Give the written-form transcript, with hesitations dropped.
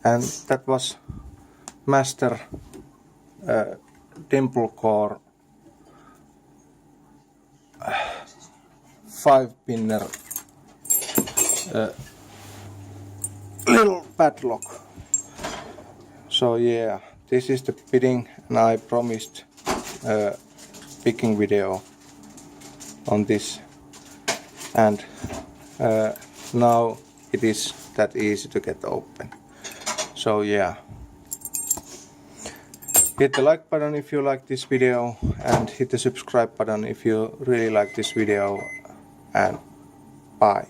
And that was master dimple core 5-pinner little padlock. So yeah, this is the fitting, and I promised a picking video on this, and now it is that easy to get open. So yeah, hit the like button if you like this video, and hit the subscribe button if you really like this video, and bye.